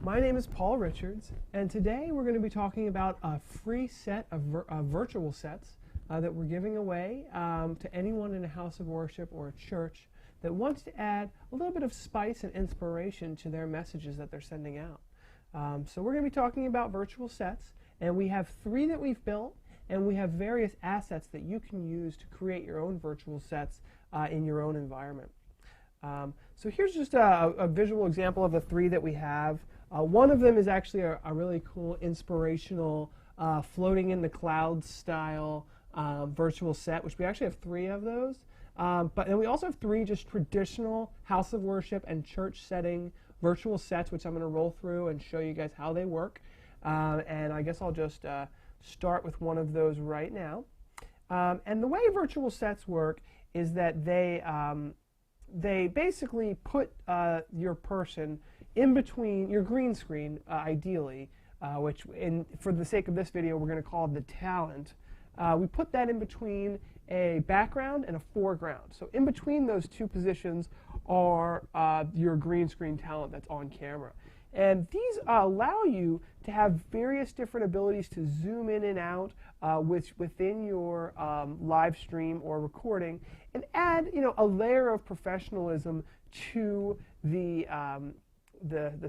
My name is Paul Richards, and today we're going to be talking about a free set of virtual sets that we're giving away to anyone in a house of worship or a church that wants to add a little bit of spice and inspiration to their messages that they're sending out. So we're going to be talking about virtual sets, and we have 3 that we've built, and we have various assets that you can use to create your own virtual sets in your own environment. So here's just a visual example of the 3 that we have. One of them is actually a really cool, inspirational, floating in the clouds style virtual set, which we actually have 3 of those. But then we also have 3 just traditional house of worship and church setting virtual sets, which I'm going to roll through and show you guys how they work. And I guess I'll just start with one of those right now. And the way virtual sets work is that they basically put your person in between your green screen, ideally, which for the sake of this video we're going to call the talent. We put that in between a background and a foreground. So in between those 2 positions are your green screen talent that's on camera. And these allow you to have various different abilities to zoom in and out within your live stream or recording, and add a layer of professionalism to the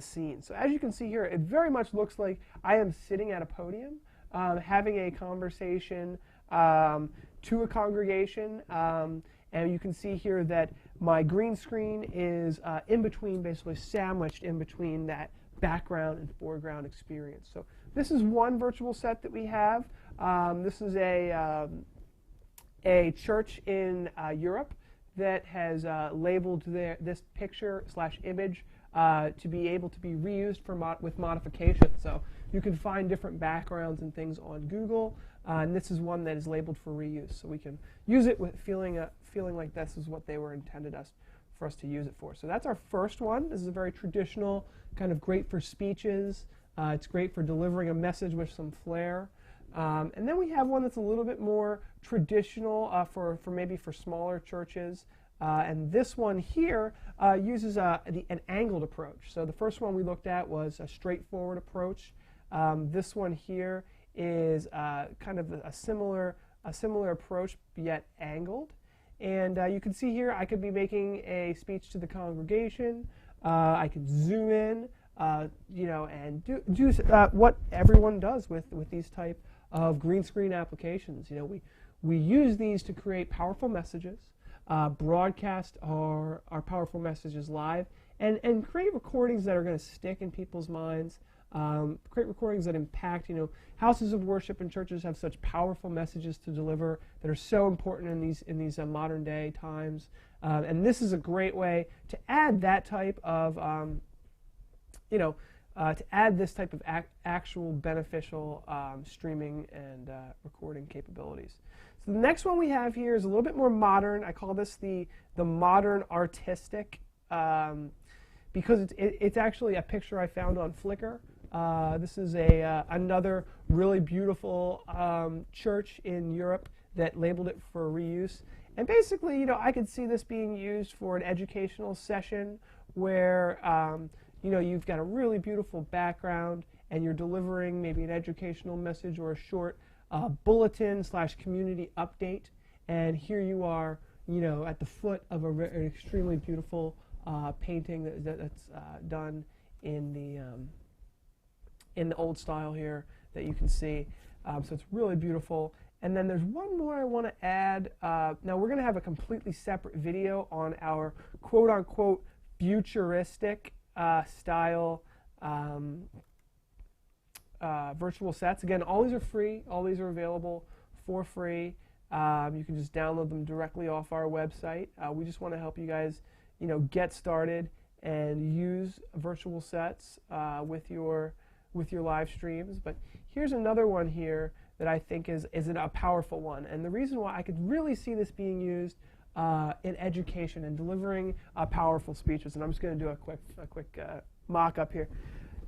scene. So as you can see here, it very much looks like I am sitting at a podium having a conversation to a congregation, and you can see here that my green screen is in between, basically sandwiched in between that background and foreground experience. So this is one virtual set that we have. This is a church in Europe that has labeled this picture/image to be able to be reused with modifications. So you can find different backgrounds and things on Google, and this is one that is labeled for reuse. So we can use it with feeling like this is what they were intended for us to use it for. So that's our first one. This is a very traditional, kind of great for speeches. It's great for delivering a message with some flair. And then we have one that's a little bit more traditional for maybe for smaller churches. And this one here uses an angled approach. So the first one we looked at was a straightforward approach. This one here is kind of a similar approach, yet angled. And you can see here I could be making a speech to the congregation. I could zoom in, and do what everyone does with these type of green screen applications. We use these to create powerful messages, broadcast our powerful messages live, and create recordings that are going to stick in people's minds. Create recordings that impact. Houses of worship and churches have such powerful messages to deliver that are so important in these modern day times. And this is a great way to add that type of, to add this type of actual beneficial streaming and recording capabilities. So the next one we have here is a little bit more modern. I call this the modern artistic, because it's actually a picture I found on Flickr. This is another really beautiful church in Europe that labeled it for reuse. And basically, I could see this being used for an educational session where, you've got a really beautiful background and you're delivering maybe an educational message or a short bulletin/community update. And here you are, at the foot of an extremely beautiful painting that's done in the old style here that you can see. So it's really beautiful. And then there's one more I want to add. Now we're going to have a completely separate video on our quote-unquote futuristic style virtual sets. Again, all these are free. All these are available for free. You can just download them directly off our website. We just want to help you guys, get started and use virtual sets with your live streams. But here's another one here that I think is a powerful one. And the reason why I could really see this being used in education and delivering powerful speeches. And I'm just going to do a quick mock-up here.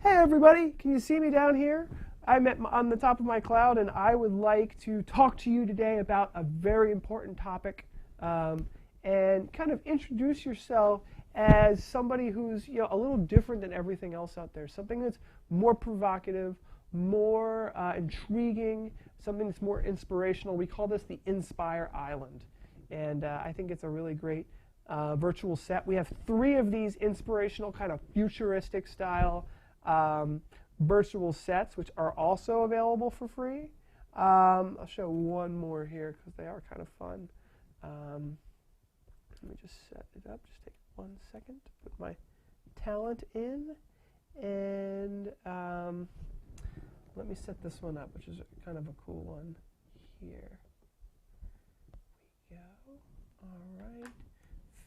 Hey everybody, can you see me down here? I'm on the top of my cloud, and I would like to talk to you today about a very important topic, and kind of introduce yourself as somebody who's a little different than everything else out there, something that's more provocative, more intriguing, something that's more inspirational. We call this the Inspire Island, and I think it's a really great virtual set. We have 3 of these inspirational kind of futuristic style virtual sets, which are also available for free. I'll show one more here because they are kind of fun. Let me just set it up. Just take 1 second to put my talent in, and let me set this one up, which is kind of a cool one here. Here we go. All right.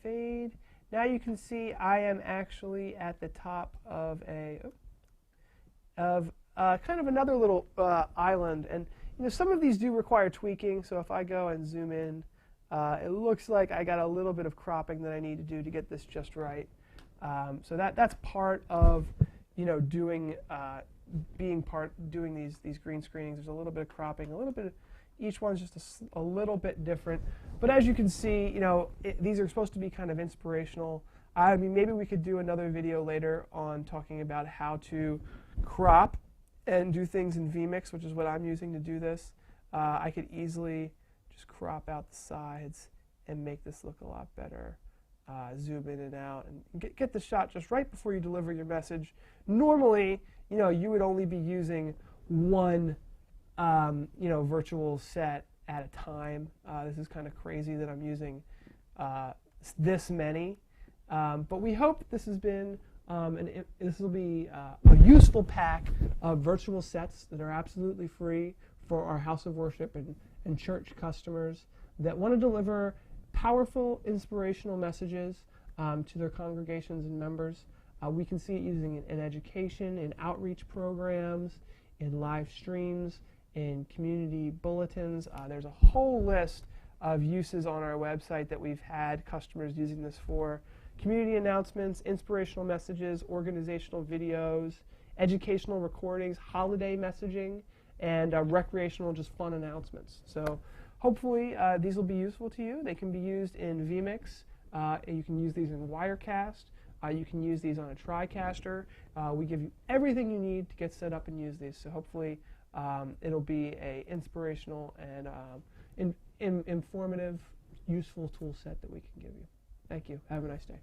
Fade. Now you can see I am actually at the top of kind of another little island, and some of these do require tweaking. So if I go and zoom in, it looks like I got a little bit of cropping that I need to do to get this just right. So that's part of doing these green screenings. There's a little bit of cropping, a little bit of, each one's just a little bit different. But as you can see, these are supposed to be kind of inspirational. I mean, maybe we could do another video later on talking about how to crop and do things in vMix, which is what I'm using to do this. I could easily just crop out the sides and make this look a lot better. Zoom in and out and get the shot just right before you deliver your message. Normally, you would only be using one virtual set at a time. This is kind of crazy that I'm using this many, but we hope that this has been this will be a useful pack of virtual sets that are absolutely free for our house of worship and church customers that want to deliver powerful, inspirational messages to their congregations and members. We can see it using it in education, in outreach programs, in live streams, in community bulletins. There's a whole list of uses on our website that we've had customers using this for. Community announcements, inspirational messages, organizational videos, educational recordings, holiday messaging, and recreational, just fun announcements. So hopefully these will be useful to you. They can be used in vMix. You can use these in Wirecast. You can use these on a TriCaster. We give you everything you need to get set up and use these. So hopefully it'll be an inspirational and informative, useful tool set that we can give you. Thank you. Have a nice day.